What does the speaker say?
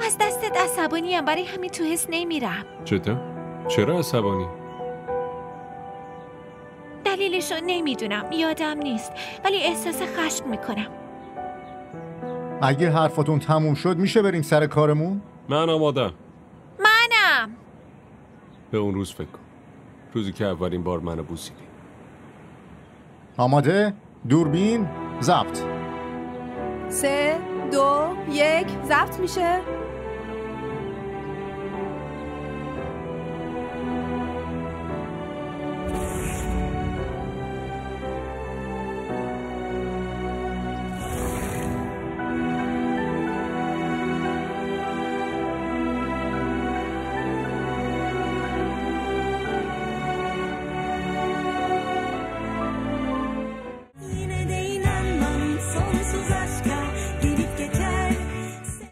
از دستت عصبانیم، برای همین تو حس نمیرم. چطور؟ چرا عصبانی؟ دلیلشو نمیدونم، یادم نیست، ولی احساس خشم میکنم. اگه حرفاتون تموم شد میشه بریم سر کارمون؟ من آمادم. منم. به اون روز فکر کن، روزی که اولین بار منو بوسیدی. آماده؟ دوربین ضبط. 3 2 1 ضبط میشه.